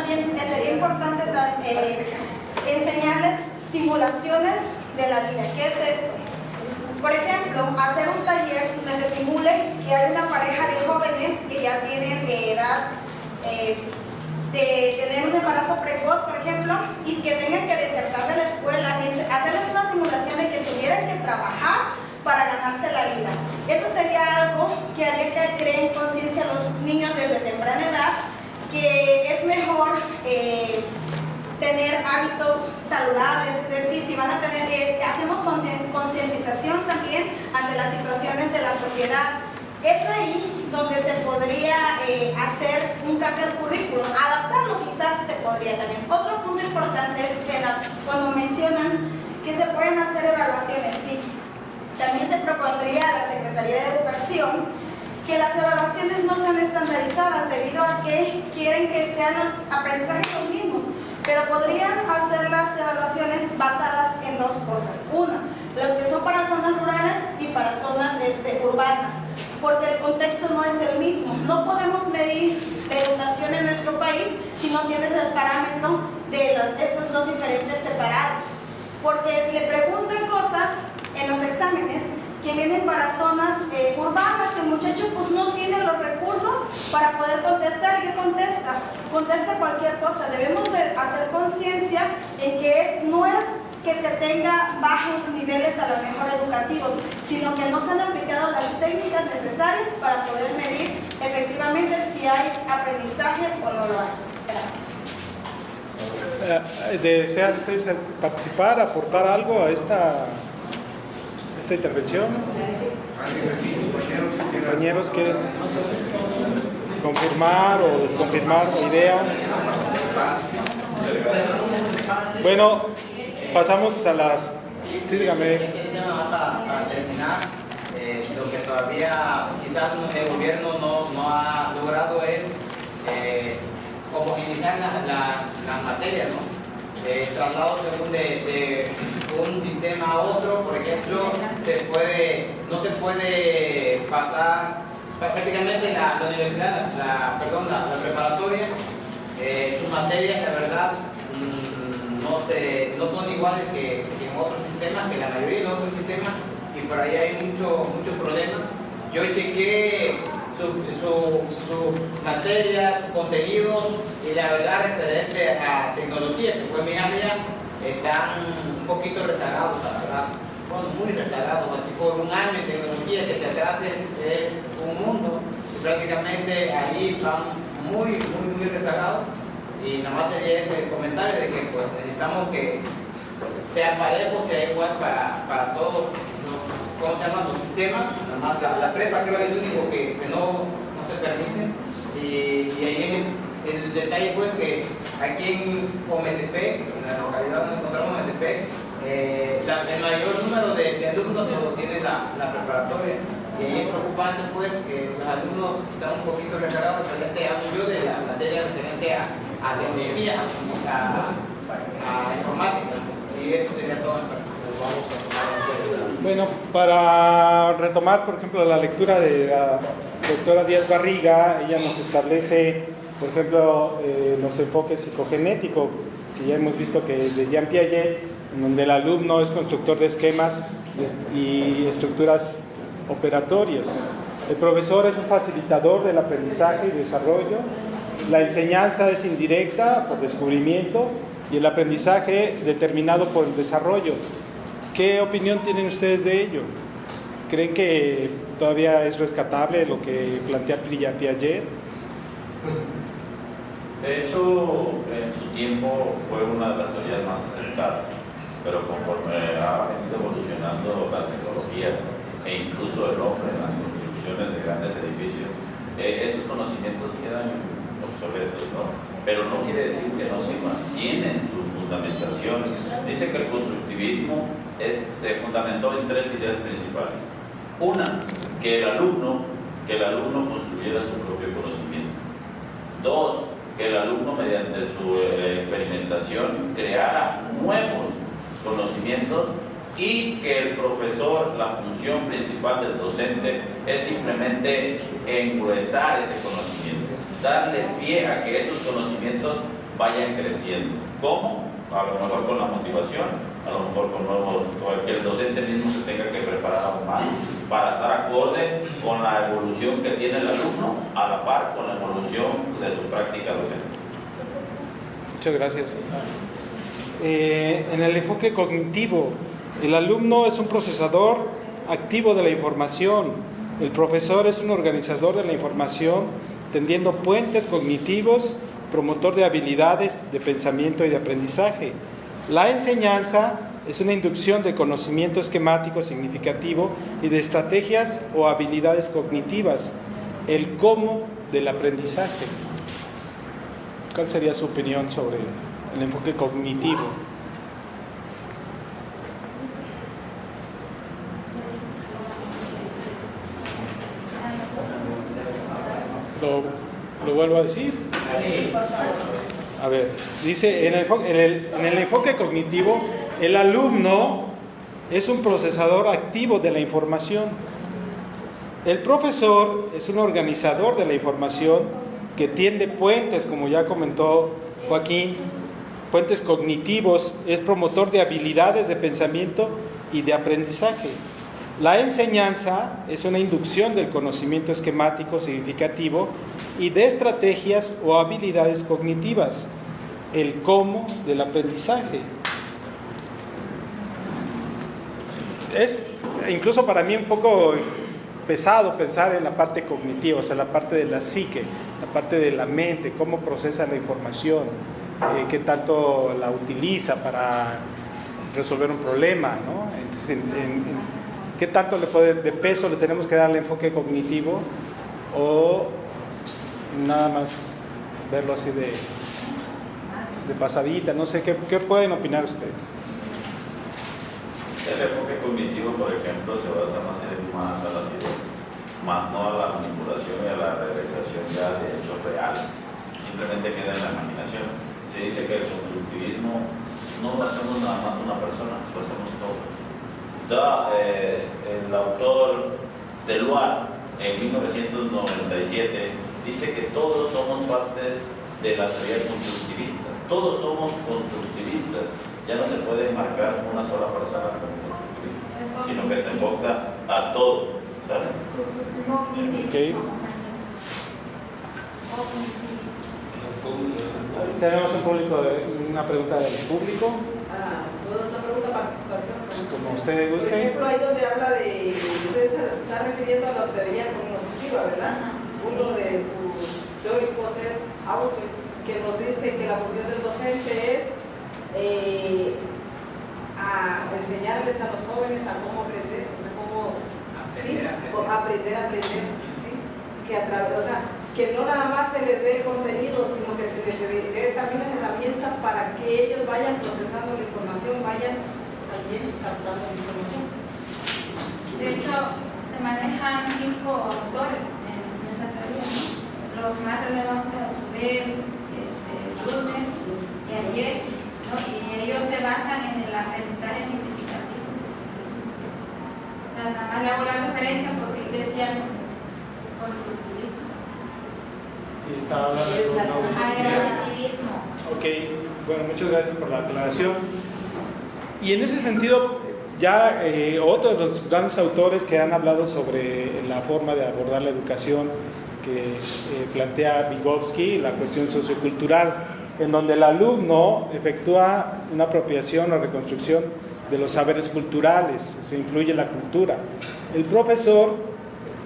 también sería importante enseñarles simulaciones de la vida. ¿Qué es esto? Por ejemplo, hacer un taller donde se simule que hay una pareja de jóvenes que ya tienen edad de tener un embarazo precoz, por ejemplo, y que tengan que desertar de la escuela, hacerles una simulación de que tuvieran que trabajar para ganarse la vida. Eso sería algo que haría que creen conciencia a los niños desde temprana edad, que es mejor tener hábitos saludables, es decir, si van a tener, hacemos concientización también ante las situaciones de la sociedad. Es ahí donde se podría hacer un cambio al currículum, adaptarlo quizás se podría también. Otro punto importante es que cuando mencionan que se pueden hacer evaluaciones, sí, también se propondría a la Secretaría de Educación que las evaluaciones no sean estandarizadas debido a que quieren que sean los aprendizajes los mismos, pero podrían hacer las evaluaciones basadas en dos cosas. Una, los que son para zonas rurales y para zonas urbanas, porque el contexto no es el mismo. No podemos medir la educación en nuestro país si no tienes el parámetro de estos dos diferentes separados, porque le preguntan cosas en los exámenes que vienen para zonas urbanas, que el muchacho pues no tiene los recursos para poder contestar. ¿Y qué contesta? Contesta cualquier cosa. Debemos de hacer conciencia en que no es que se tenga bajos niveles a lo mejor educativos, sino que no se han aplicado las técnicas necesarias para poder medir efectivamente si hay aprendizaje o no lo hay. Gracias. ¿Desean ustedes participar, aportar algo a esta intervención? Compañeros, ¿quieren confirmar o desconfirmar la idea? Bueno, pasamos a las... Sí, dígame. Para terminar, lo que todavía quizás el gobierno no ha logrado es homogeneizar las materias, ¿no? Traslados según de un sistema a otro. Por ejemplo, no se puede pasar prácticamente la universidad, la preparatoria, sus materias, la verdad, no son iguales que en otros sistemas, que la mayoría de otros sistemas, y por ahí hay muchos problemas. Yo chequé sus materias, sus contenidos, y la verdad, referente a tecnología, que fue mi área, están un poquito rezagados, la verdad. Bueno, muy rezagados. Aquí por un año en tecnología que te atrases es un mundo, y prácticamente ahí van muy rezagados. Y nada más sería ese comentario de que pues, necesitamos que sea parejo, sea igual para todos los sistemas. Nada más la prepa creo que es el único que no se permite. Y ahí es el detalle pues que aquí en Ometepec, en la localidad donde encontramos Ometepec, el mayor número de alumnos lo tiene la preparatoria. Y ahí es preocupante pues que los alumnos están un poquito rezagados, realmente hablo yo de la materia referente a tecnología, a informática, y eso sería todo. Bueno, para retomar, por ejemplo, la lectura de la doctora Díaz Barriga, ella nos establece, por ejemplo, los enfoques psicogenéticos, que ya hemos visto que de Jean Piaget, en donde el alumno es constructor de esquemas y estructuras operatorias. El profesor es un facilitador del aprendizaje y desarrollo. La enseñanza es indirecta, por descubrimiento, y el aprendizaje determinado por el desarrollo. ¿Qué opinión tienen ustedes de ello? ¿Creen que todavía es rescatable lo que plantea Piaget? De hecho, en su tiempo fue una de las teorías más acertadas, pero conforme ha venido evolucionando las tecnologías e incluso el hombre en las construcciones de grandes edificios, esos conocimientos quedan obsoletos, ¿no? Pero no quiere decir que no sirvan, tienen su fundamentación. Dice que el constructivismo se fundamentó en tres ideas principales. Una, que el alumno construyera su propio conocimiento. Dos, que el alumno mediante su experimentación creara nuevos conocimientos, y que el profesor, la función principal del docente es simplemente engruesar ese conocimiento, darle pie a que esos conocimientos vayan creciendo. ¿Cómo? A lo mejor con la motivación, a lo mejor con que el docente mismo se tenga que preparar aún más para estar acorde con la evolución que tiene el alumno, a la par con la evolución de su práctica docente. Muchas gracias. En el enfoque cognitivo, el alumno es un procesador activo de la información, el profesor es un organizador de la información, tendiendo puentes cognitivos, promotor de habilidades de pensamiento y de aprendizaje. La enseñanza es una inducción de conocimiento esquemático significativo y de estrategias o habilidades cognitivas, el cómo del aprendizaje. ¿Cuál sería su opinión sobre el enfoque cognitivo? Lo vuelvo a decir. A ver, dice, en el enfoque cognitivo, el alumno es un procesador activo de la información. El profesor es un organizador de la información que tiende puentes, como ya comentó Joaquín, puentes cognitivos, es promotor de habilidades de pensamiento y de aprendizaje. La enseñanza es una inducción del conocimiento esquemático significativo y de estrategias o habilidades cognitivas, el cómo del aprendizaje. Es incluso para mí un poco pesado pensar en la parte cognitiva, o sea, la parte de la psique, la parte de la mente, cómo procesa la información, qué tanto la utiliza para resolver un problema, ¿no? Entonces, ¿qué tanto de peso le tenemos que dar al enfoque cognitivo o nada más verlo así de pasadita? No sé, ¿qué pueden opinar ustedes? El enfoque cognitivo, por ejemplo, se basa más a las ideas, más no a la manipulación y a la realización ya de hechos reales. Simplemente queda en la imaginación. Se dice que el constructivismo no lo hacemos nada más una persona, lo hacemos todos. El autor Deluar, en 1997, dice que todos somos partes de la teoría constructivista. Todos somos constructivistas. Ya no se puede marcar una sola persona como constructivista, sino que se enfoca a todo. ¿Sale? Okay. Tenemos una pregunta del público. Una pregunta, participación. Como ustedes gusten. Por ejemplo, ahí donde habla de, usted se está refiriendo a la teoría cognitiva, ¿verdad? Uno de sus teóricos es Auswell, que nos dice que la función del docente es a enseñarles a los jóvenes a cómo aprender, o sea, cómo aprender, ¿sí? Que no nada más se les dé contenido, sino que se les dé también herramientas para que ellos vayan procesando la información, vayan también captando la información. De hecho, se manejan 5 autores en esa teoría, ¿no? Los más relevantes, Auswell, Brunner y Ayer, ¿no? Y ellos se basan en el aprendizaje significativo. O sea, nada más le hago la referencia porque decían constructivismo. Y estaba hablando de Agresivismo. Ok, bueno, muchas gracias por la aclaración. Y en ese sentido, ya otro de los grandes autores que han hablado sobre la forma de abordar la educación que plantea Vygotsky, la cuestión sociocultural, en donde el alumno efectúa una apropiación o reconstrucción de los saberes culturales, se influye la cultura. El profesor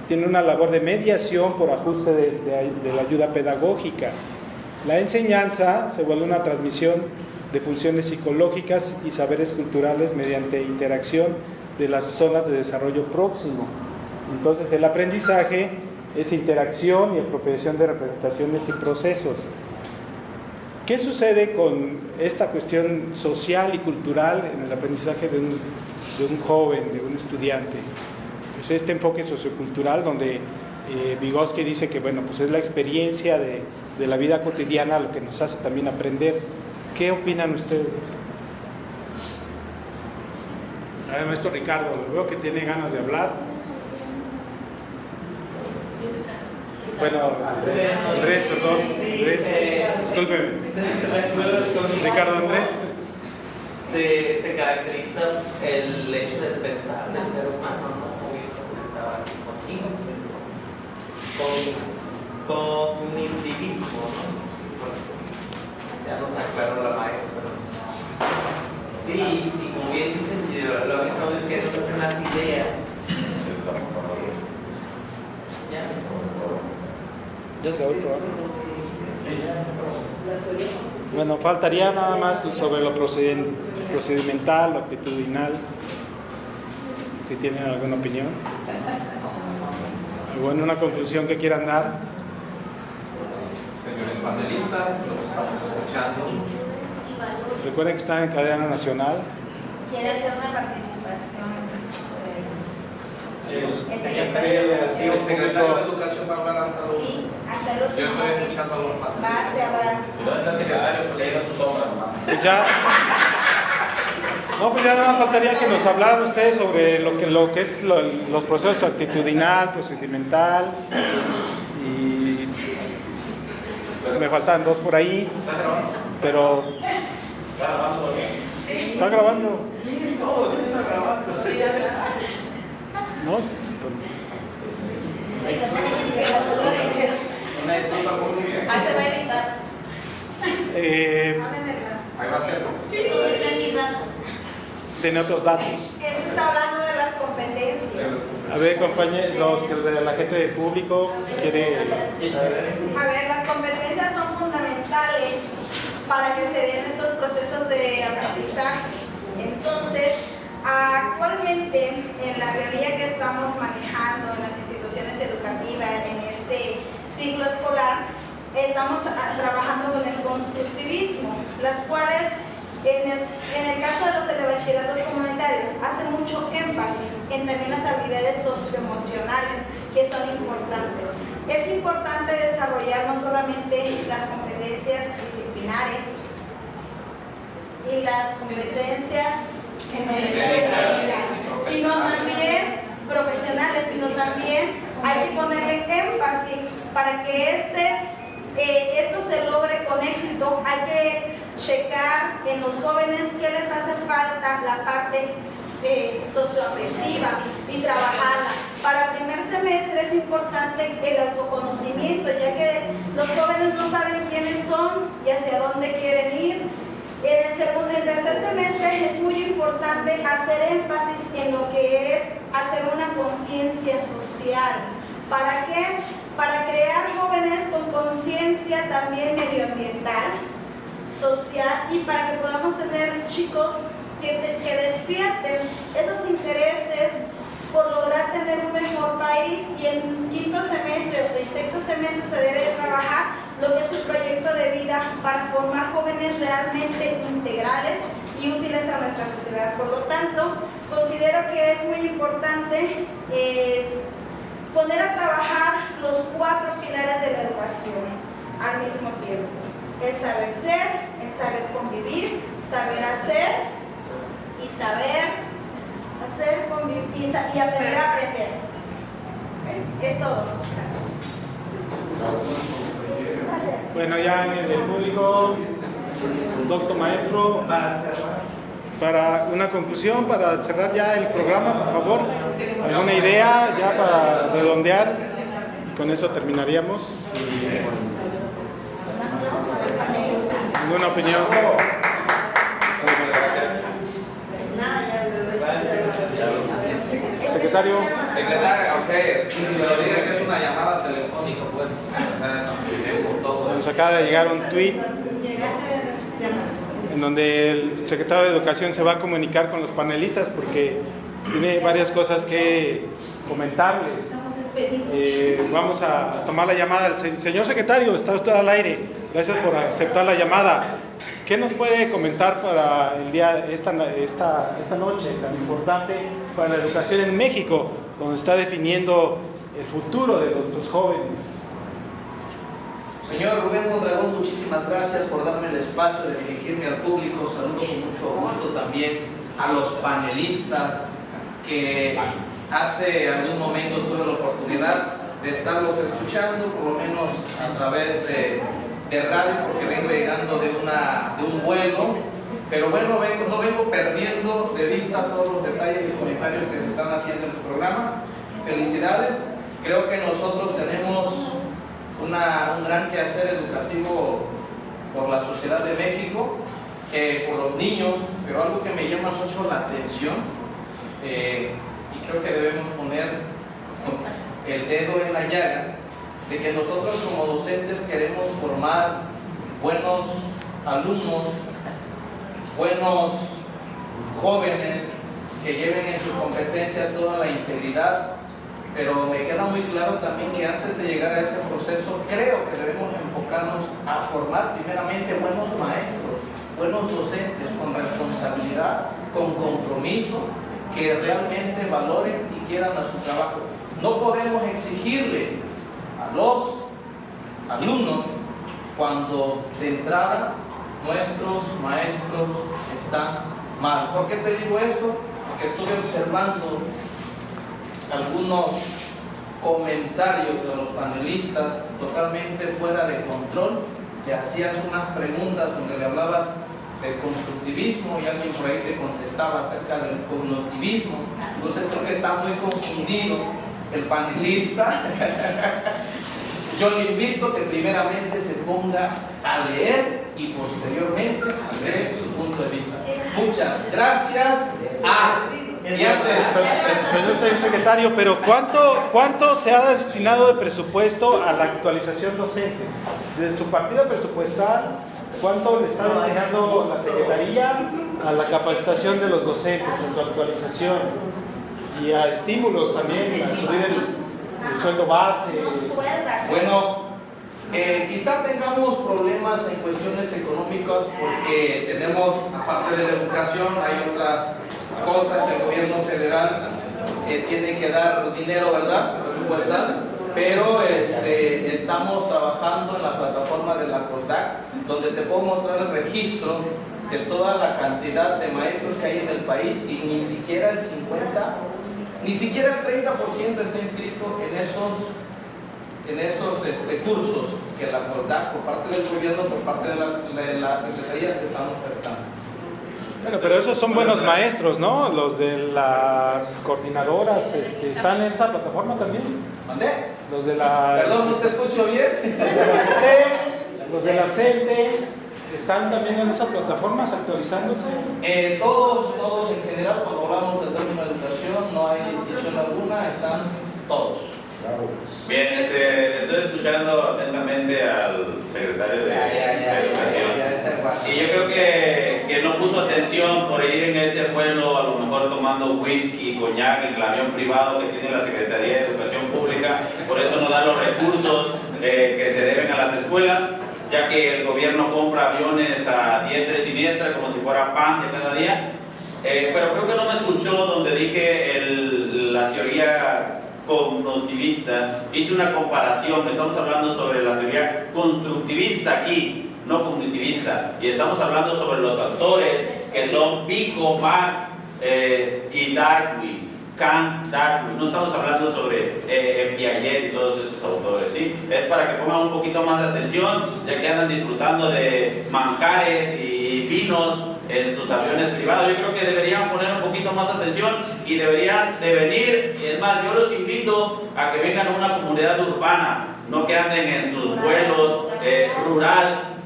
tiene una labor de mediación por ajuste de la ayuda pedagógica. La enseñanza se vuelve una transmisión de funciones psicológicas y saberes culturales mediante interacción de las zonas de desarrollo próximo. Entonces, el aprendizaje es interacción y apropiación de representaciones y procesos. ¿Qué sucede con esta cuestión social y cultural en el aprendizaje de un joven, de un estudiante? Es este enfoque sociocultural donde Vygotsky dice que bueno, pues es la experiencia de la vida cotidiana lo que nos hace también aprender. ¿Qué opinan ustedes de eso? A ver, maestro Ricardo, veo que tiene ganas de hablar. Bueno, Andrés, perdón. Andrés, es Discúlpeme. Ricardo Andrés. Se caracteriza el hecho de pensar del ser humano, ¿no? Como yo lo comentaba aquí contigo, con individuo, ¿no? Ya nos aclaró la maestra. Sí, y como bien dicen, si lo que estamos diciendo son las ideas. Ya ¿Ya se acabó el programa? Bueno, faltaría nada más sobre lo procedimental, lo actitudinal. Si tienen alguna opinión. Bueno, una conclusión que quieran dar. Señores panelistas, los estamos escuchando. Recuerden que están en cadena nacional. ¿Quiere hacer una participación? El secretario de Educación va a hablar hasta luego. Sí, hasta luego. Yo estoy escuchando a los panelistas. Va a cerrar. ¿Y dónde está el secretario? Pues le diga su sombra nomás. Pues ya. No, pues ya nada más faltaría que nos hablaran ustedes sobre lo que es los procesos actitudinal, procedimental y me faltan dos por ahí, pero está grabando. No, sí, Una disculpa por mí. Ahí se va a editar. Ahí va a ser. Eso está en mis datos. tiene otros datos. Eso está hablando de las competencias. A ver, compañeros, de la gente del público, si quiere. A ver, las competencias son fundamentales para que se den estos procesos de aprendizaje. Entonces, actualmente, en la teoría que estamos manejando en las instituciones educativas en este ciclo escolar, estamos trabajando con el constructivismo, las cuales, en el caso de los telebachilleratos comunitarios, hace mucho énfasis en también las habilidades socioemocionales que son importantes. Es importante desarrollar no solamente las competencias disciplinares y las competencias sino también profesionales, sino también hay que ponerle énfasis para que esto se logre con éxito. Hay que checar en los jóvenes qué les hace falta la parte socioafectiva y trabajarla. Para primer semestre es importante el autoconocimiento, ya que los jóvenes no saben quiénes son y hacia dónde quieren ir. En el tercer semestre es muy importante hacer énfasis en lo que es hacer una conciencia social. ¿Para qué? Para crear jóvenes con conciencia también medioambiental, social, y para que podamos tener chicos que despierten esos intereses por lograr tener un mejor país. Y en quinto semestre y sexto semestre se debe de trabajar lo que es su proyecto de vida para formar jóvenes realmente integrales y útiles a nuestra sociedad. Por lo tanto, considero que es muy importante poner a trabajar los 4 pilares de la educación al mismo tiempo: el saber ser, el saber convivir, saber hacer y saber hacer, convivir y aprender a aprender. Es todo. Gracias. Bueno, ya en el público, doctor maestro, para una conclusión, para cerrar ya el programa, por favor, alguna idea ya para redondear, y con eso terminaríamos. ¿Alguna opinión? Secretario. Secretaria, ok, pero diga que es una llamada telefónica, pues. Nos acaba de llegar un tweet en donde el secretario de Educación se va a comunicar con los panelistas porque tiene varias cosas que comentarles. Vamos a tomar la llamada. Señor secretario, está usted al aire. Gracias por aceptar la llamada. ¿Qué nos puede comentar para el día, esta noche tan importante para la educación en México, donde está definiendo el futuro de nuestros jóvenes? Señor Rubén Mondragón, muchísimas gracias por darme el espacio de dirigirme al público. Saludo con mucho gusto también a los panelistas que hace algún momento tuve la oportunidad de estarlos escuchando, por lo menos a través de de radio porque vengo llegando de un vuelo, pero bueno, no vengo perdiendo de vista todos los detalles y comentarios que se están haciendo en el programa. Felicidades, creo que nosotros tenemos un gran quehacer educativo por la sociedad de México, por los niños, pero algo que me llama mucho la atención y creo que debemos poner el dedo en la llaga, de que nosotros como docentes queremos formar buenos alumnos, buenos jóvenes que lleven en sus competencias toda la integridad, pero me queda muy claro también que antes de llegar a ese proceso creo que debemos enfocarnos a formar primeramente buenos maestros, buenos docentes con responsabilidad, con compromiso, que realmente valoren y quieran a su trabajo. No podemos exigirle a los alumnos cuando de entrada nuestros maestros están mal. ¿Por qué te digo esto? Porque estuve observando algunos comentarios de los panelistas totalmente fuera de control. Le hacías unas preguntas donde le hablabas del constructivismo y alguien por ahí te contestaba acerca del cognitivismo. Entonces creo que está muy confundido el panelista. Yo le invito a que primeramente se ponga a leer y posteriormente a leer su punto de vista. Muchas gracias. Señor secretario, pero ¿cuánto se ha destinado de presupuesto a la actualización docente? Desde su partida presupuestal, ¿cuánto le está destinando la Secretaría a la capacitación de los docentes, a su actualización y a estímulos también, a subir el sueldo base? Bueno, quizá tengamos problemas en cuestiones económicas porque tenemos, aparte de la educación, hay otras cosas que el gobierno federal tiene que dar dinero, ¿verdad? Presupuestal. Pero estamos trabajando en la plataforma de la COSDAC, donde te puedo mostrar el registro de toda la cantidad de maestros que hay en el país y ni siquiera el 50%, ni siquiera el 30% está inscrito en esos cursos que la COSDAC, por parte del gobierno, por parte de la Secretaría, se están ofertando. Bueno, pero esos son buenos maestros, ¿no? Los de las coordinadoras, ¿están en esa plataforma también? ¿Mandé? Los de la... Perdón, no te escucho bien. Los de la CETE, ¿están también en esas plataformas actualizándose? Todos en general, cuando hablamos del término de educación, no hay distinción alguna, están todos. Bien, estoy escuchando atentamente al secretario de Educación. Y yo creo que no puso atención por ir en ese vuelo, a lo mejor tomando whisky, coñac en el avión privado que tiene la Secretaría de Educación Pública. Por eso no da los recursos que se deben a las escuelas, ya que el gobierno compra aviones a diestra y siniestra como si fuera pan de cada día. Pero creo que no me escuchó donde dije la teoría cognitivista. Hice una comparación, estamos hablando sobre la teoría constructivista aquí, no cognitivista, y estamos hablando sobre los autores que son Pico, Marx y Darwin, Kant, Darwin. No estamos hablando sobre Piaget y todos esos autores, ¿sí? Es para que pongan un poquito más de atención, ya que andan disfrutando de manjares y vinos en sus aviones privados. Yo creo que deberían poner un poquito más atención y deberían de venir. Y es más, yo los invito a que vengan a una comunidad urbana, no que anden en sus vuelos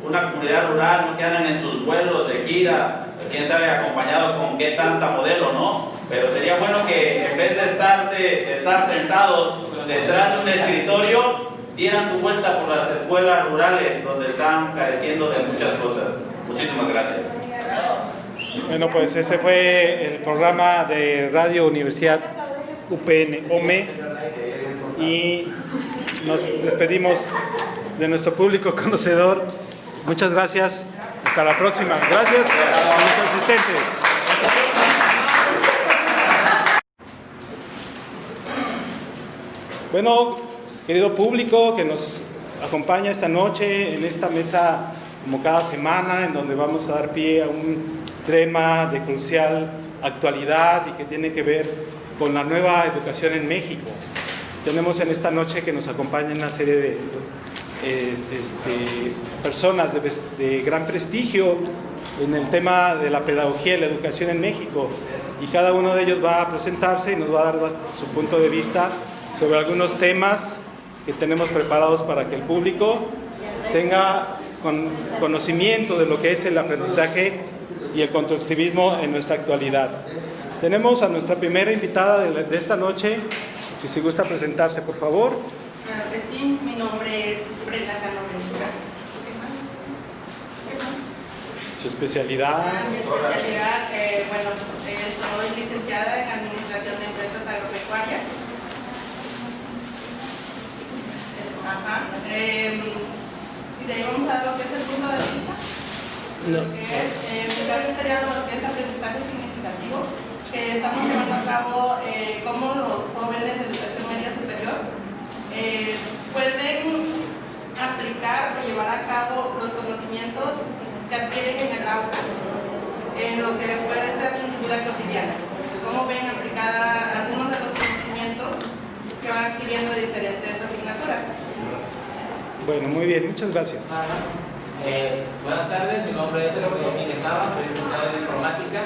una comunidad rural, no que anden en sus vuelos de gira, quién sabe acompañado con qué tanta modelo, ¿no? Pero sería bueno que en vez de estar sentados detrás de un escritorio, dieran su vuelta por las escuelas rurales donde están careciendo de muchas cosas. Muchísimas gracias. Bueno, pues ese fue el programa de Radio Universidad UPN OME y nos despedimos de nuestro público conocedor. Muchas gracias. Hasta la próxima. Gracias a los asistentes. Bueno, querido público que nos acompaña esta noche en esta mesa como cada semana, en donde vamos a dar pie a un tema de crucial actualidad y que tiene que ver con la nueva educación en México. Tenemos en esta noche que nos acompaña una serie de personas de gran prestigio en el tema de la pedagogía y la educación en México, y cada uno de ellos va a presentarse y nos va a dar su punto de vista sobre algunos temas que tenemos preparados para que el público tenga conocimiento de lo que es el aprendizaje y el constructivismo en nuestra actualidad. Tenemos a nuestra primera invitada de esta noche, que si gusta presentarse, por favor. Claro que sí, mi nombre es Brenda Cano Ventura. ¿Su especialidad? Mi especialidad, soy licenciada en Administración de Empresas Agropecuarias. Y de ahí vamos a ver lo que es el punto de vista. No. Mi caso sería lo que es aprendizaje significativo, que estamos llevando a cabo cómo los jóvenes de educación media superior pueden aplicar o llevar a cabo los conocimientos que adquieren en el aula, en lo que puede ser en su vida cotidiana. Cómo ven aplicada algunos de los conocimientos que van adquiriendo de diferentes asignaturas. Bueno, muy bien, muchas gracias. Buenas tardes, mi nombre es José Domínguez Nava, soy licenciado en informática.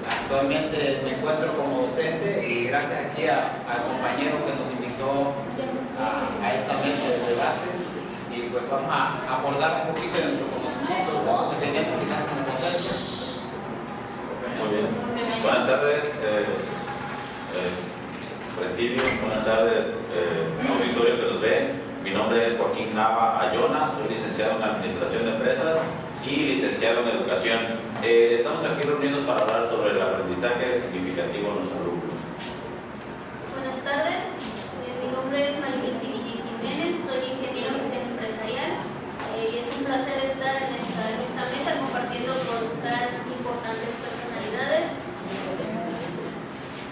Actualmente me encuentro como docente y gracias aquí al compañero que nos invitó a esta mesa de debate, y pues vamos a abordar un poquito de nuestro conocimiento, de lo que teníamos quizás como concepto. Muy bien. Buenas tardes, presidio, buenas tardes, auditorio que nos ve. Mi nombre es Joaquín Nava Ayona, soy licenciado en Administración de Empresas y licenciado en Educación. Estamos aquí reunidos para hablar sobre el aprendizaje significativo de los alumnos. Buenas tardes, mi nombre es Marilyn Seguillín Jiménez, soy ingeniero en gestión empresarial y es un placer estar en esta mesa compartiendo con tan importantes personalidades.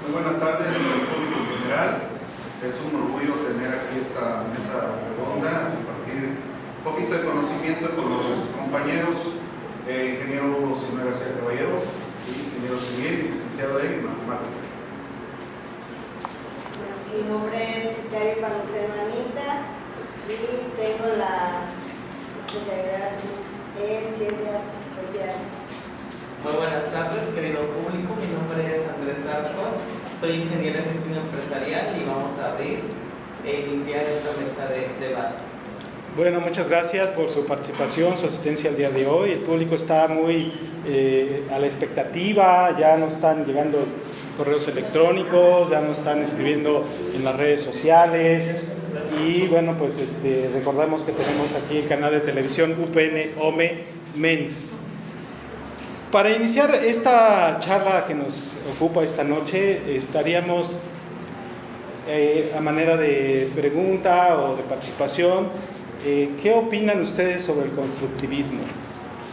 Muy buenas tardes al público en general. Es un orgullo tener aquí esta mesa redonda, compartir un poquito de conocimiento con los compañeros ingeniero José García Caballero y ingeniero civil, licenciado en matemáticas. Bueno, mi nombre es Cari Paluceno Anita y tengo la especialidad en ciencias sociales. Muy buenas tardes, querido público. Mi nombre es Andrés Arcos. Soy ingeniero en gestión empresarial y vamos a abrir e iniciar esta mesa de debate. Bueno, muchas gracias por su participación, su asistencia al día de hoy. El público está muy a la expectativa, ya nos están llegando correos electrónicos, ya nos están escribiendo en las redes sociales. Y bueno, pues recordamos que tenemos aquí el canal de televisión UPN OME Mens. Para iniciar esta charla que nos ocupa esta noche, estaríamos a manera de pregunta o de participación. ¿Qué opinan ustedes sobre el constructivismo?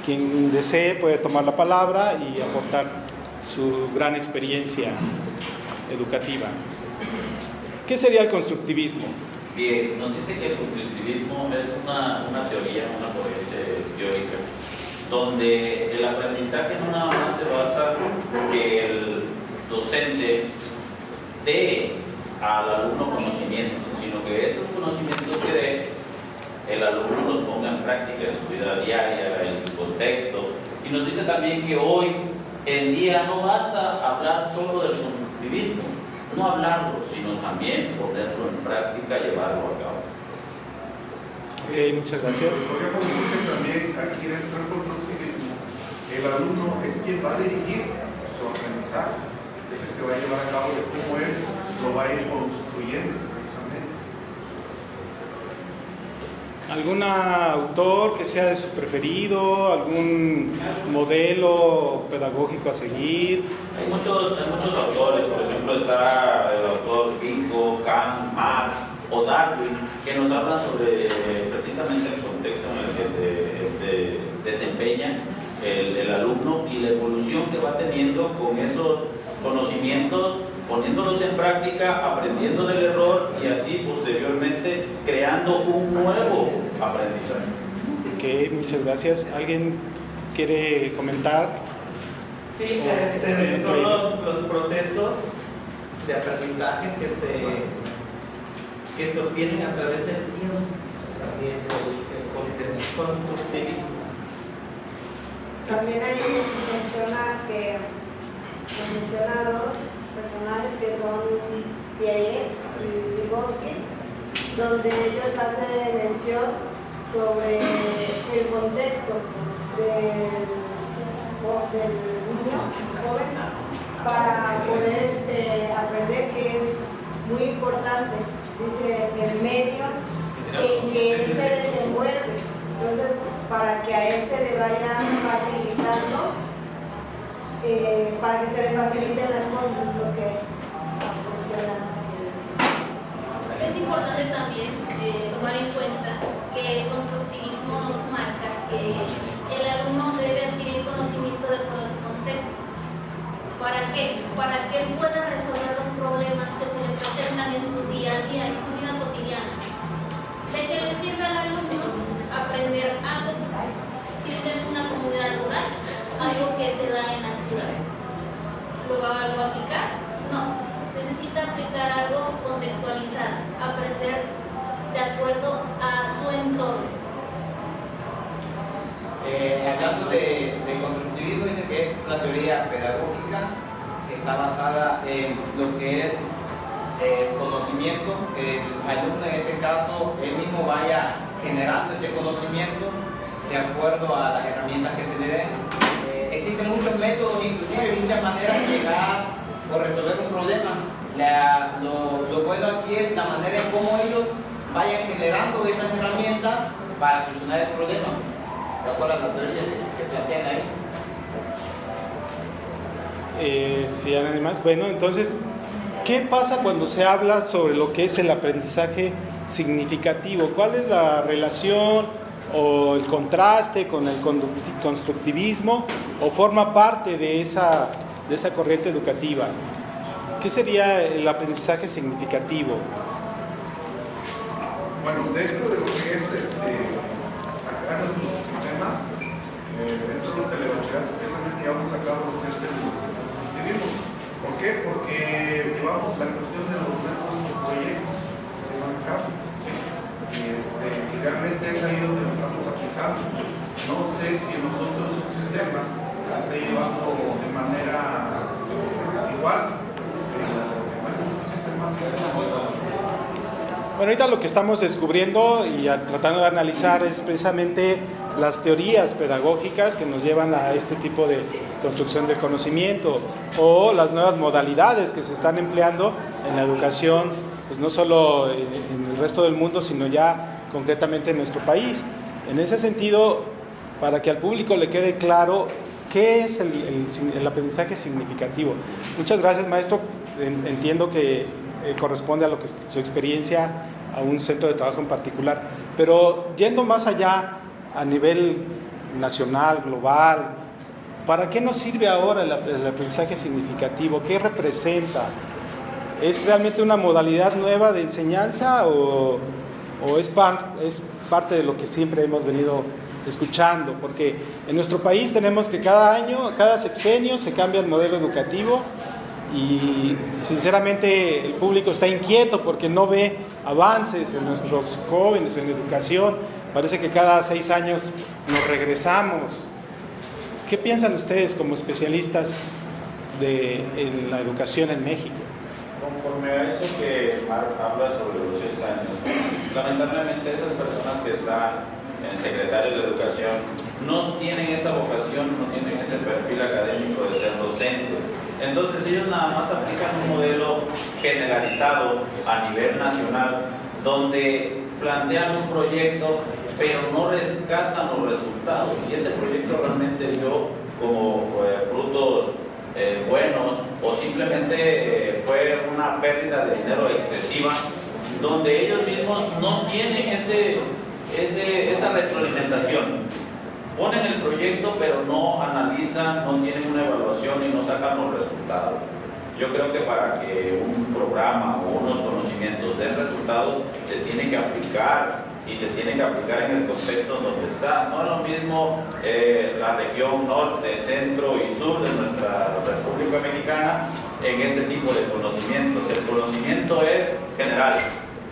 Quien desee puede tomar la palabra y aportar su gran experiencia educativa. ¿Qué sería el constructivismo? Bien, nos dice que el constructivismo es una teoría, una corriente teórica, donde el aprendizaje no nada más se basa que el docente dé al alumno conocimientos, sino que esos conocimientos que dé, el alumno los ponga en práctica en su vida diaria, en su contexto. Y nos dice también que hoy en día no basta hablar solo del constructivismo, no hablarlo, sino también ponerlo en práctica, llevarlo a cabo. Ok, muchas gracias. Podríamos decir que también aquí dentro del constructivismo, el alumno es quien va a dirigir su aprendizaje, es el que va a llevar a cabo de cómo él lo va a ir construyendo precisamente. ¿Algún autor que sea de su preferido? ¿Algún modelo pedagógico a seguir? Hay muchos autores, por ejemplo está el autor Vico, Kant, Marx o Darwin, que nos hablan sobre precisamente el contexto en el que se desempeña el alumno y la evolución que va teniendo con esos conocimientos, poniéndolos en práctica, aprendiendo del error y así posteriormente creando un nuevo aprendizaje. Ok, muchas gracias. ¿Alguien quiere comentar? Sí, son los procesos de aprendizaje que se obtienen a través del tiempo. también con ese constructivismo. También hay mencionado personajes que son Piaget y Vygotsky, donde ellos hacen mención sobre el contexto del niño joven para poder aprender, que es muy importante, dice, el medio en que él se desenvuelve. Entonces, para que a él se le vaya facilitando, para que se le faciliten las cosas, lo que funciona. Es importante también tomar en cuenta que el constructivismo nos marca que el alumno debe adquirir conocimiento de todo su contexto. ¿Para qué? Para que él pueda resolver los problemas que se le presentan en su día a día, en su vida cotidiana. De que le sirva al alumno aprender algo, si vive en una comunidad rural, algo que se da en la ciudad. ¿Lo va a aplicar? No. Necesita aplicar algo contextualizado, aprender de acuerdo a su entorno. Hablando de constructivismo, dice que es la teoría pedagógica que está basada en lo que es conocimiento, que el alumno en este caso él mismo vaya generando ese conocimiento de acuerdo a las herramientas que se le den. Existen muchos métodos, inclusive muchas maneras de llegar o resolver un problema. Lo bueno aquí es la manera en cómo ellos vayan generando esas herramientas para solucionar el problema. ¿De acuerdo a la teoría que plantean ahí? Sí, además, bueno, entonces, ¿qué pasa cuando se habla sobre lo que es el aprendizaje significativo? ¿Cuál es la relación o el contraste con el constructivismo o forma parte de esa corriente educativa? ¿Qué sería el aprendizaje significativo? Bueno, dentro de lo que es acá nuestro sistema, dentro de los telebachilleratos, precisamente ya hemos sacado lo que es el constructivismo. ¿Por qué? Porque llevamos la cuestión de los métodos por proyectos que se van a cabo. ¿Sí? Y realmente es ahí donde lo estamos aplicando. No sé si en los otros subsistemas se esté llevando de manera igual. Bueno, ahorita lo que estamos descubriendo y tratando de analizar es precisamente las teorías pedagógicas que nos llevan a este tipo de construcción del conocimiento o las nuevas modalidades que se están empleando en la educación, pues no solo en el resto del mundo, sino ya concretamente en nuestro país. En ese sentido, para que al público le quede claro qué es el aprendizaje significativo. Muchas gracias, maestro. Entiendo que corresponde a lo que su experiencia, a un centro de trabajo en particular, pero yendo más allá a nivel nacional, global, ¿para qué nos sirve ahora el aprendizaje significativo? ¿Qué representa? ¿Es realmente una modalidad nueva de enseñanza o es parte de lo que siempre hemos venido escuchando? Porque en nuestro país tenemos que cada año, cada sexenio se cambia el modelo educativo y sinceramente el público está inquieto porque no ve avances en nuestros jóvenes, en la educación. Parece que cada 6 años nos regresamos. ¿Qué piensan ustedes como especialistas en la educación en México? Conforme a eso que Marc habla sobre los 6 años, lamentablemente esas personas que están en secretarios de educación no tienen esa vocación, no tienen ese perfil académico de ser docentes. Entonces ellos nada más aplican un modelo generalizado a nivel nacional donde plantean un proyecto pero no rescatan los resultados y ese proyecto realmente dio como frutos buenos o simplemente fue una pérdida de dinero excesiva donde ellos mismos no tienen esa retroalimentación. Ponen el proyecto pero no analizan, no tienen una evaluación y no sacan los resultados. Yo creo que para que un programa o unos conocimientos den resultados se tiene que aplicar y se tiene que aplicar en el contexto donde está. No es lo mismo la región norte, centro y sur de nuestra República Mexicana en ese tipo de conocimientos. El conocimiento es general,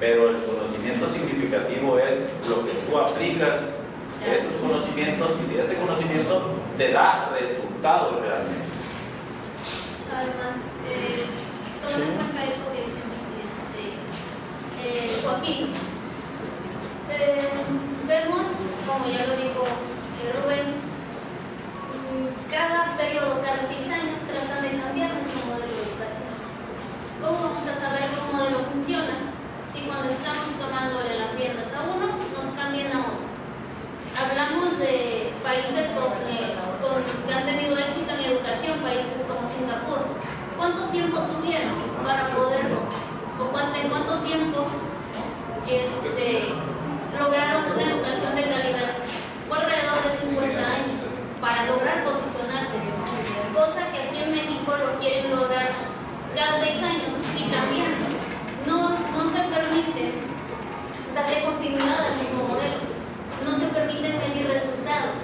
pero el conocimiento significativo es lo que tú aplicas esos conocimientos, y si ese conocimiento te da resultados realmente. Además, tomando en cuenta eso que dice Joaquín, vemos, como ya lo dijo Rubén, cada periodo, cada 6 años tratan de cambiar nuestro modelo de educación. ¿Cómo vamos a saber que un modelo funciona si cuando estamos tomándole las riendas a uno, nos cambian a otro? Hablamos de países que han tenido éxito en educación, países como Singapur. ¿Cuánto tiempo tuvieron para poder, en cuánto tiempo lograron una educación de calidad? Fue alrededor de 50 años para lograr posicionarse, cosa que aquí en México lo quieren lograr cada 6 años y cambiando. No se permite darle continuidad al mismo modelo, no se permite medir resultados,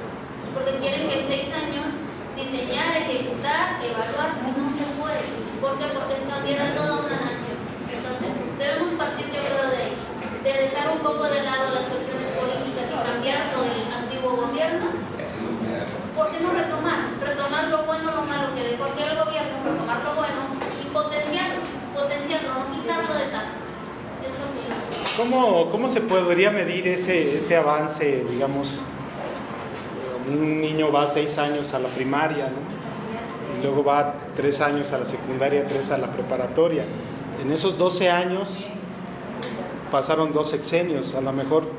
porque quieren que en 6 años diseñar, ejecutar, evaluar, y no se puede. ¿Por qué? Porque es cambiar a toda una nación. Entonces debemos partir, yo creo, de dejar un poco de lado las cuestiones políticas y cambiar lo del antiguo gobierno. ¿Por qué no retomar lo bueno, lo malo que dejó aquí el gobierno, retomar lo bueno y potenciarlo, no quitarlo de tanto? Es lo que ¿Cómo se podría medir ese avance, digamos? Un niño va 6 años a la primaria, ¿no? Y luego va 3 años a la secundaria, 3 a la preparatoria. En esos 12 años pasaron 2 sexenios, a lo mejor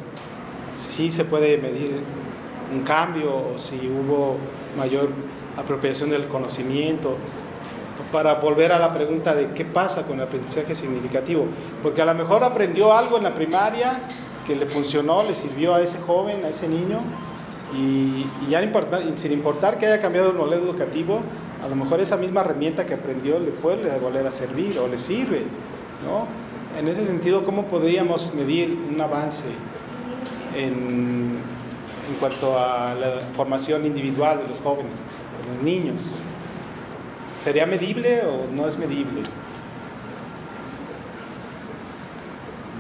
sí se puede medir un cambio o si hubo mayor apropiación del conocimiento, para volver a la pregunta de qué pasa con el aprendizaje significativo, porque a lo mejor aprendió algo en la primaria que le funcionó, le sirvió a ese joven, a ese niño, y ya sin importar que haya cambiado el modelo educativo, a lo mejor esa misma herramienta que aprendió le puede volver a servir o le sirve, ¿no? En ese sentido, ¿cómo podríamos medir un avance en cuanto a la formación individual de los jóvenes, de los niños? ¿Sería medible o no es medible?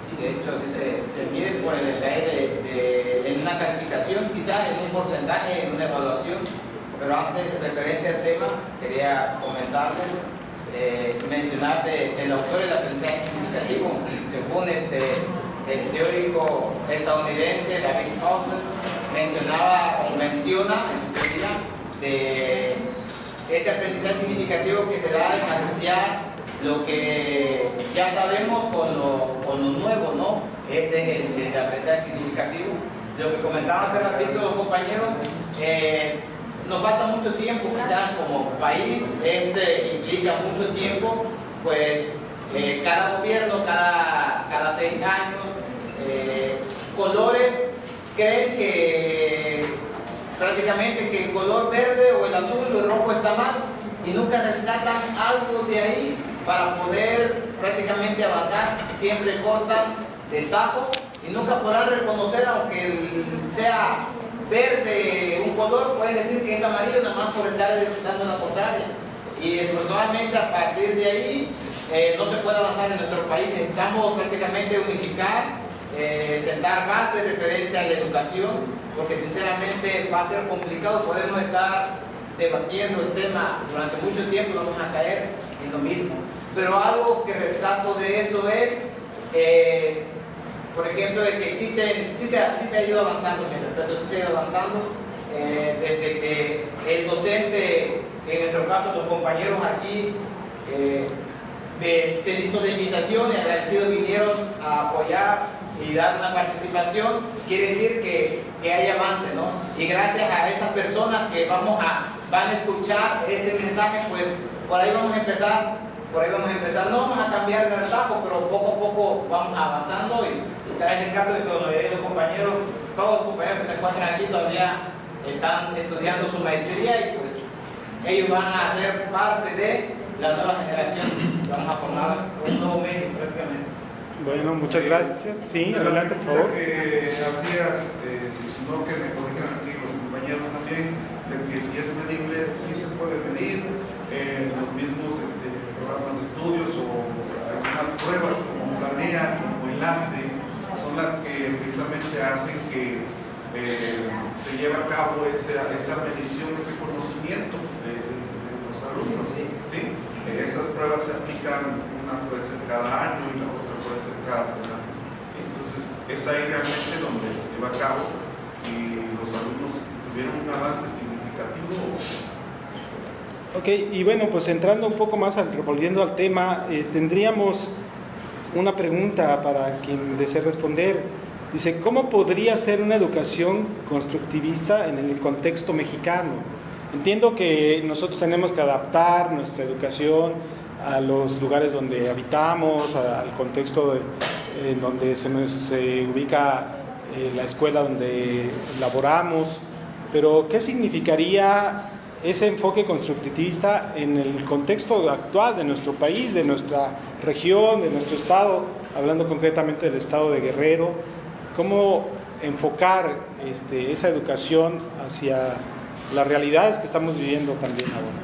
Sí, de hecho, se mide por el detalle en una calificación, quizás en un porcentaje, en una evaluación, pero antes, referente al tema, quería comentarles, mencionar del autor del aprendizaje significativo, según el teórico estadounidense David Hoffman, menciona en su teoría de ese aprendizaje significativo que se da en asociar lo que ya sabemos con lo nuevo, ¿no? Ese es el aprendizaje significativo. Lo que comentaban hace ratito los compañeros, nos falta mucho tiempo, quizás como país, implica mucho tiempo, pues cada gobierno, cada 6 años, colores creen que prácticamente que el color verde o el azul o el rojo está mal y nunca rescatan algo de ahí para poder prácticamente avanzar, siempre cortan de tajo y nunca podrán reconocer, aunque sea verde un color, pueden decir que es amarillo nada más por estar dando la contraria. Y desafortunadamente a partir de ahí no se puede avanzar en nuestro país. Necesitamos prácticamente unificar, sentar bases referente a la educación, porque sinceramente va a ser complicado. Podemos estar debatiendo el tema durante mucho tiempo, vamos a caer en lo mismo. Pero algo que rescato de eso es, por ejemplo, de que existen, sí se ha ido avanzando, sí se ha ido avanzando, desde que el docente, en nuestro caso los compañeros aquí, se les hizo la invitación y agradecidos vinieron a apoyar y dar una participación, quiere decir que hay avance, ¿no? Y gracias a esas personas que van a escuchar este mensaje, pues por ahí vamos a empezar, no vamos a cambiar de atajo, pero poco a poco vamos avanzando y tal es el caso de que los compañeros, todos los compañeros que se encuentran aquí todavía están estudiando su maestría y pues ellos van a ser parte de la nueva generación, vamos a formar un nuevo medio prácticamente. Bueno, muchas gracias. Sí, adelante, por favor. Que hacías, no que me corrijan aquí los compañeros también, de que si es medible, sí se puede medir los mismos programas de estudios o algunas pruebas como Planea, como el enlace son las que precisamente hacen que se lleve a cabo esa medición, ese conocimiento de los alumnos. ¿Sí? Esas pruebas se aplican, una puede ser cada año y la otra puede ser cada 3 años. ¿Sí? Entonces, es ahí realmente donde se lleva a cabo si los alumnos tuvieron un avance significativo. Ok, y bueno, pues entrando un poco más, volviendo al tema, tendríamos una pregunta para quien desee responder. Dice, ¿cómo podría ser una educación constructivista en el contexto mexicano? Entiendo que nosotros tenemos que adaptar nuestra educación a los lugares donde habitamos, al contexto en donde se ubica la escuela donde laboramos, pero ¿qué significaría ese enfoque constructivista en el contexto actual de nuestro país, de nuestra región, de nuestro estado, hablando concretamente del estado de Guerrero? ¿Cómo enfocar esa educación hacia las realidades que estamos viviendo también ahora?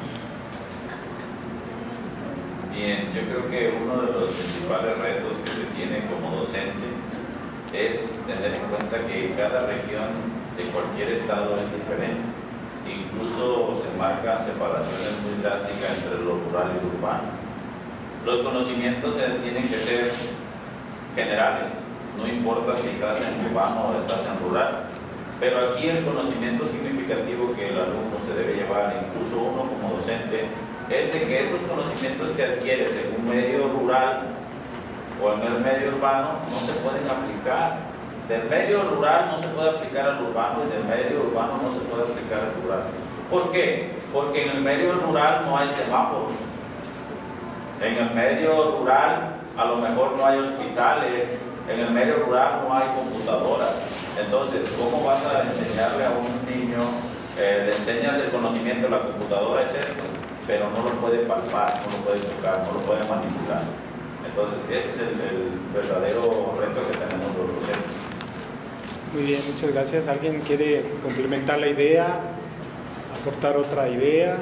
Bien, yo creo que uno de los principales retos que se tiene como docente es tener en cuenta que cada región de cualquier estado es diferente. Incluso se marcan separaciones muy drásticas entre lo rural y lo urbano. Los conocimientos tienen que ser generales, no importa si estás en urbano o estás en rural, pero aquí el conocimiento significativo que el alumno se debe llevar, incluso uno como docente, es de que esos conocimientos que adquieres en un medio rural o en el medio urbano no se pueden aplicar. Del medio rural no se puede aplicar al urbano y del medio urbano no se puede aplicar al rural. ¿Por qué? Porque en el medio rural no hay semáforos. En el medio rural a lo mejor no hay hospitales. En el medio rural no hay computadoras. Entonces, ¿cómo vas a enseñarle a un niño? Le enseñas el conocimiento de la computadora, es esto, pero no lo puede palpar, no lo puede tocar, no lo puede manipular. Entonces, ese es el verdadero reto que tenemos los docentes. Muy bien, muchas gracias. ¿Alguien quiere complementar la idea? ¿Aportar otra idea?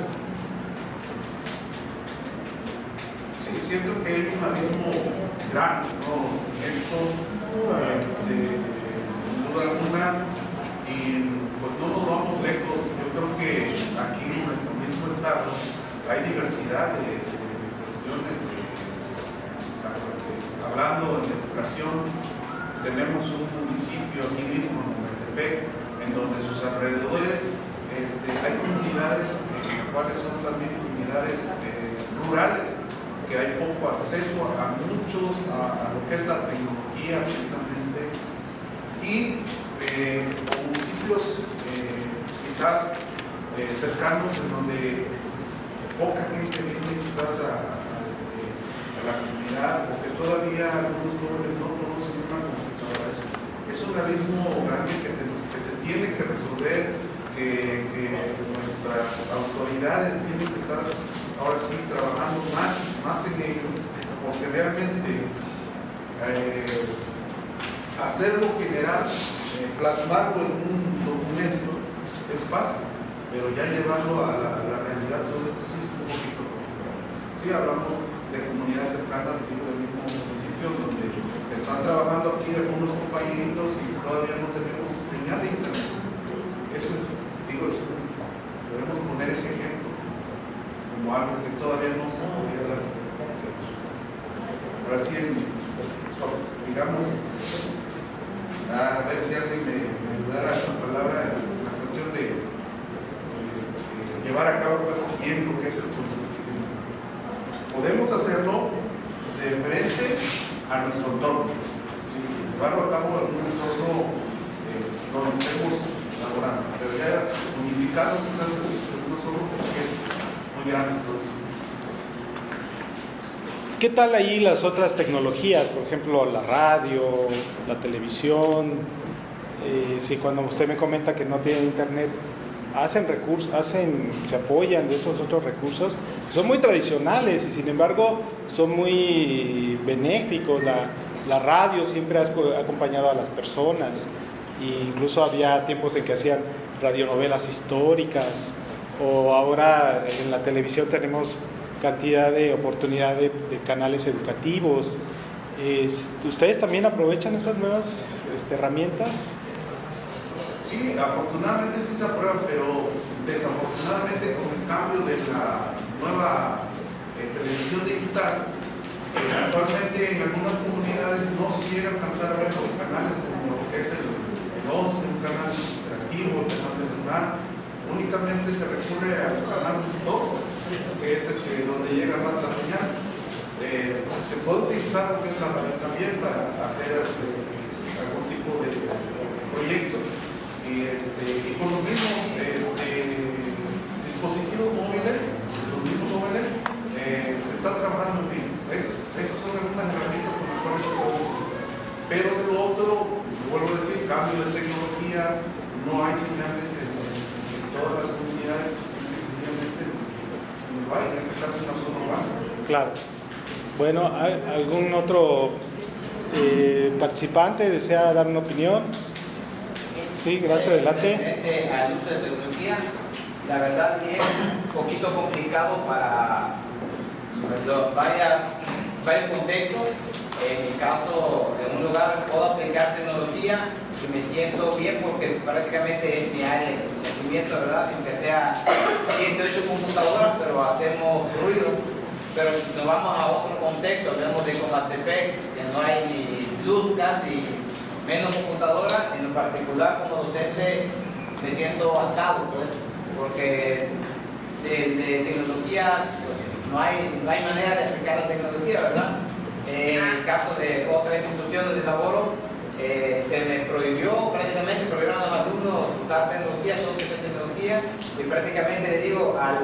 Sí, siento que hay un abismo grande, ¿no? Esto, sin duda alguna, y pues no nos vamos lejos. Yo creo que aquí en nuestro mismo estado hay diversidad de cuestiones. Hablando de educación, tenemos un municipio aquí mismo, en Metepec, en donde sus alrededores hay comunidades, cuáles son también comunidades rurales, que hay poco acceso a lo que es la tecnología precisamente, y municipios quizás cercanos en donde poca gente viene quizás a la comunidad, porque todavía algunos jóvenes no conocen una computadora. Es un abismo grande que se tiene que resolver, que nuestras autoridades tienen que estar ahora sí trabajando más en ello, porque realmente hacerlo general, plasmarlo en un documento es fácil, pero ya llevarlo a la realidad, todo esto sí es un poquito complicado. Sí, hablamos de comunidades cercanas del mismo municipio donde están trabajando aquí algunos compañeritos y todavía no tenemos señal de internet. Eso es, debemos poner ese ejemplo como algo que todavía no se podría dar. Ahora sí, digamos, a ver si alguien me ayudara con la palabra en la cuestión de llevar a cabo pues, bien lo que es el constructivismo. Podemos hacerlo de frente a nuestro entorno, llevarlo a cabo en un entorno donde estemos laborando, pero ya unificado quizás no solo porque es muy grande todo eso. ¿Qué tal ahí las otras tecnologías? Por ejemplo, la radio, la televisión. Si cuando usted me comenta que no tiene internet, hacen recursos, se apoyan de esos otros recursos, son muy tradicionales y sin embargo son muy benéficos. La radio siempre ha acompañado a las personas, e incluso había tiempos en que hacían radionovelas históricas, o ahora en la televisión tenemos cantidad de oportunidad de canales educativos. ¿Ustedes también aprovechan esas nuevas herramientas? Sí, afortunadamente sí se aprueban, pero desafortunadamente con el cambio de la nueva televisión digital, actualmente en algunas comunidades no se llega a alcanzar a ver los canales como lo que es el 11, un canal interactivo, el canal de celular. Únicamente se recurre al canal 2, que es el que donde llega más la señal. Se puede utilizar lo que es la red también para hacer algún tipo de proyecto. Y con los mismos dispositivos móviles, se está trabajando bien. Esas son algunas herramientas con las cuales se puede utilizar. Pero de lo otro, vuelvo a decir, cambio de tecnología, no hay señales en todas las comunidades, sencillamente no hay, en este caso una zona urbana. Claro. Bueno, ¿algún otro participante desea dar una opinión? Sí, gracias, adelante. Al uso de tecnología, la verdad sí es un poquito complicado para varios contextos. En mi caso, en un lugar puedo aplicar tecnología y me siento bien porque prácticamente es mi área de conocimiento, ¿verdad? Aunque sea 7, 8 computadoras, pero hacemos ruido. Pero si nos vamos a otro contexto, hablamos de Comatepec, que no hay ni luz casi, menos computadora, en lo particular como docente me siento atado, pues, porque de tecnologías no hay manera de aplicar la tecnología, ¿verdad? En el caso de otras instituciones de laboro, se me prácticamente prohibieron a los alumnos usar tecnología, todo que es tecnología, y prácticamente le digo, a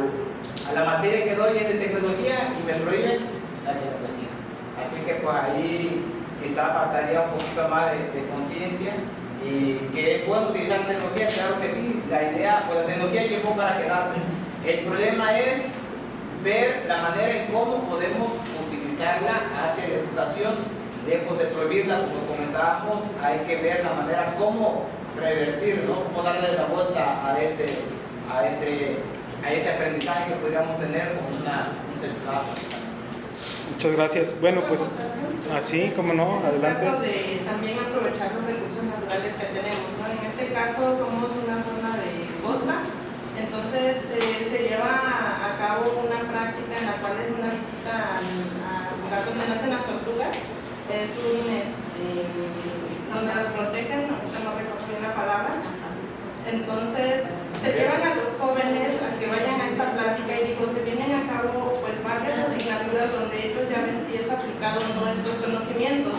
la materia que doy es de tecnología y me prohíben la tecnología. Así que pues ahí quizás faltaría un poquito más de conciencia y que es bueno utilizar tecnología, claro que sí, la idea, pues la tecnología llegó para quedarse. El problema es ver la manera en cómo podemos utilizarla hacia la educación, lejos de prohibirla, como comentábamos, hay que ver la manera cómo revertir, ¿no? Cómo darle la vuelta a ese aprendizaje que podríamos tener con un celular. Muchas gracias. Bueno, pues así, como no, adelante. En el caso de también aprovechar los recursos naturales que tenemos, ¿no? En este caso somos una zona de costa, entonces se lleva a cabo una práctica en la cual es una visita al lugar donde nacen las tortugas, es donde las protegen, ahorita no recuerdo bien la palabra. Entonces se llevan a los jóvenes a que vayan a esta plática y digo, se vienen a cabo pues varias asignaturas donde ellos ya ven si es aplicado o no estos conocimientos,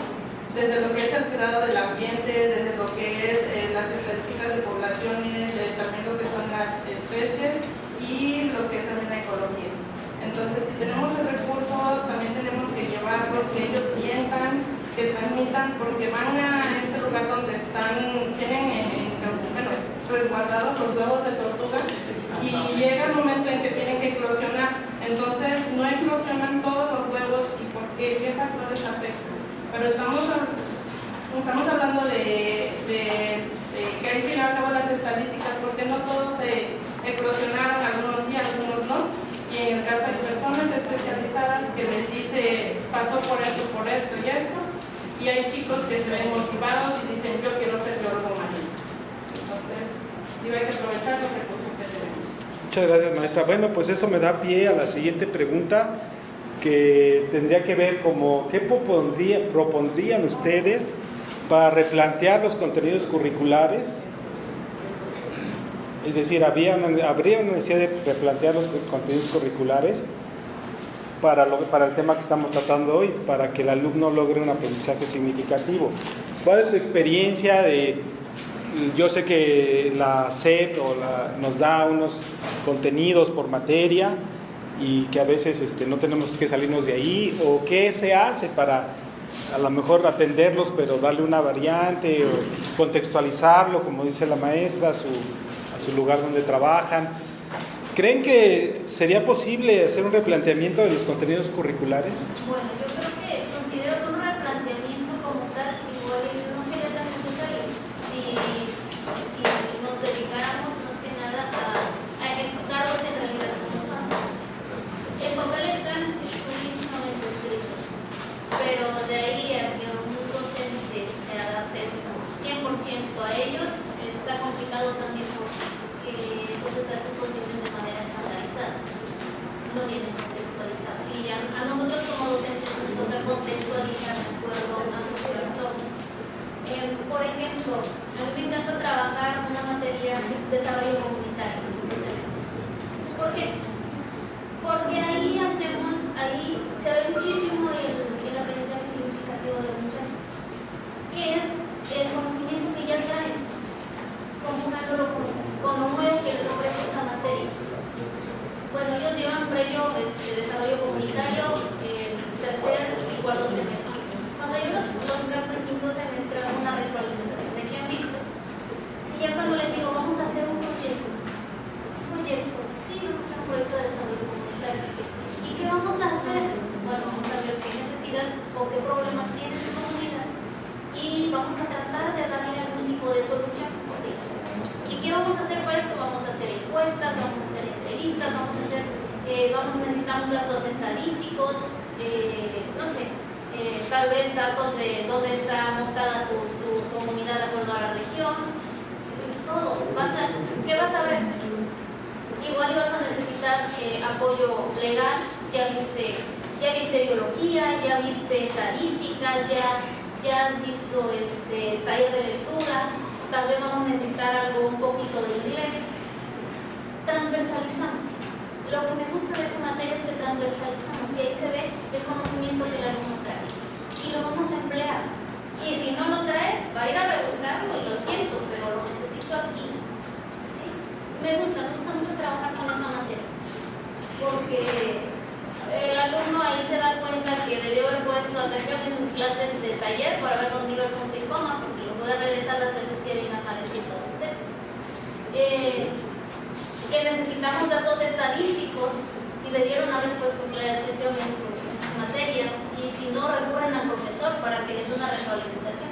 desde lo que es el cuidado del ambiente, desde lo que es las estadísticas de poblaciones, también lo que son las especies y lo que es también la ecología. Entonces si tenemos el recurso también tenemos que llevarlos, que ellos sientan, que transmitan, porque van a este lugar donde tienen resguardados los huevos de tortuga y llega el momento en que tienen que eclosionar. Entonces no eclosionan todos los huevos y por qué factores afectan. Pero estamos hablando de que ahí se llevan a cabo las estadísticas, porque no todos se eclosionaron, algunos sí, algunos no. Y en el caso hay personas especializadas que les dice pasó por esto y esto, y hay chicos que se ven motivados y dicen yo quiero ser biólogo marino. Entonces, digo, hay que aprovechar los recursos que tenemos. Muchas gracias, maestra. Bueno, pues eso me da pie a la siguiente pregunta, que tendría que ver como ¿qué propondrían ustedes para replantear los contenidos curriculares? Es decir, habría una necesidad de replantear los contenidos curriculares para el tema que estamos tratando hoy, para que el alumno logre un aprendizaje significativo. ¿Cuál es su experiencia yo sé que la SEP nos da unos contenidos por materia y que a veces no tenemos que salirnos de ahí, o qué se hace para a lo mejor atenderlos, pero darle una variante o contextualizarlo, como dice la maestra, a su lugar donde trabajan. ¿Creen que sería posible hacer un replanteamiento de los contenidos curriculares? Bueno, yo creo que considero que un replanteamiento como tal igual no sería tan necesario si nos dedicáramos más que nada a ejecutarlos en realidad como son. En papel están durísimamente escritos, pero de ahí a proyecto, sí, vamos a hacer un proyecto de desarrollo comunitario. ¿Y qué vamos a hacer? Bueno, vamos a ver qué necesidad o qué problemas tiene la comunidad y vamos a tratar de darle algún tipo de solución. ¿Okay? ¿Y qué vamos a hacer para esto? Vamos a hacer encuestas, vamos a hacer entrevistas, necesitamos datos estadísticos, no sé, tal vez datos de dónde está montada tu comunidad de acuerdo a la región, todo. ¿Qué vas a ver? Igual ibas a necesitar apoyo legal, ya viste biología, ya viste estadísticas, ya has visto taller de lectura, tal vez vamos a necesitar algo un poquito de inglés. Transversalizamos. Lo que me gusta de esa materia es que transversalizamos y ahí se ve el conocimiento que el alumno trae. Y lo vamos a emplear. Y si no lo trae, va a ir a rebuscarlo y lo siento, pero lo necesito aquí. ¿Sí? Me gusta mucho trabajar con esa materia. Porque el alumno ahí se da cuenta que debió haber puesto atención en sus clases de taller para ver dónde iba el punto y coma, porque lo puede regresar las veces que vengan mal escritos sus textos. Que necesitamos datos estadísticos y debieron haber puesto clara atención en su materia, y si no, recurren al profesor para que les dé una retroalimentación.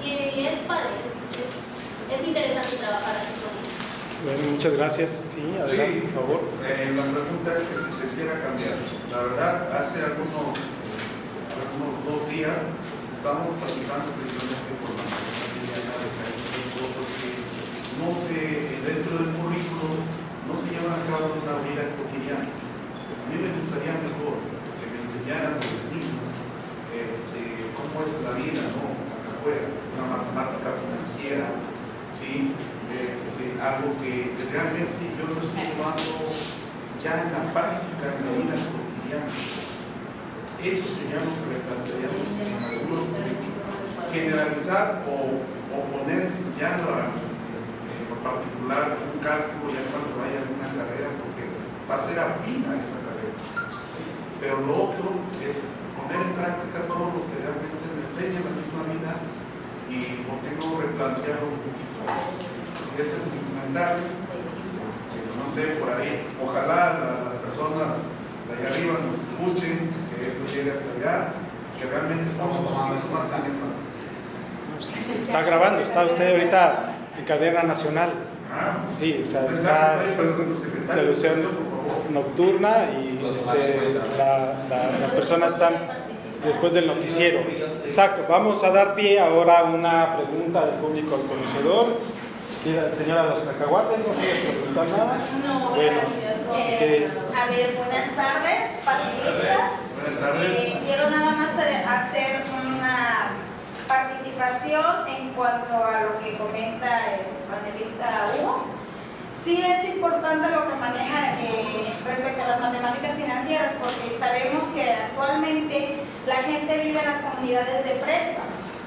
Y es padre, es interesante trabajar así con ellos. Bueno, muchas gracias. Sí, adelante, por favor. La pregunta es que si quisiera cambiar. La verdad, hace algunos 2 días estábamos platicando precisamente por la materia de cosas que no sé, dentro del currículo no se llevan a cabo en una vida cotidiana. A mí me gustaría mejor que me enseñaran a los niños cómo es la vida, ¿no? Acá afuera, una matemática financiera, ¿sí? Algo que realmente yo lo estoy llevando ya en la práctica, en la vida cotidiana. Eso sería lo que le plantearíamos en algunos currículos. Generalizar o poner ya por particular un cálculo ya cuando vaya en una carrera, porque va a ser afín a esa carrera. ¿Sí? Pero lo otro es poner en práctica todo lo que realmente me enseña la misma vida y por qué no replantearlo un poquito. Ese es mi comentario. No sé, por ahí, ojalá las personas de allá arriba nos escuchen, que esto llegue hasta allá, que realmente estamos un poquito más en énfasis. Está grabando, está usted ahorita en cadena nacional. Sí, o sea, está en televisión nocturna y las personas están después del noticiero. Exacto, vamos a dar pie ahora a una pregunta del público conocedor. Señora Los Cacahuates, ¿no quiere preguntar nada? No, bueno, A ver, buenas tardes, panelistas. Buenas tardes. Quiero nada más hacer una participación en cuanto a lo que comenta el panelista Hugo. Sí es importante lo que maneja respecto a las matemáticas financieras, porque sabemos que actualmente la gente vive en las comunidades de préstamos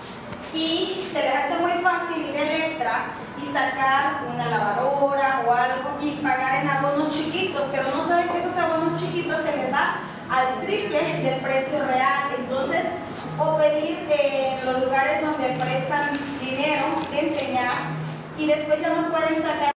y se les hace muy fácil ir a Electra y sacar una lavadora o algo y pagar en abonos chiquitos, pero no saben que esos abonos chiquitos se les da al triple del precio real. Entonces, o pedir en los lugares donde prestan dinero de empeñar y después ya no pueden sacar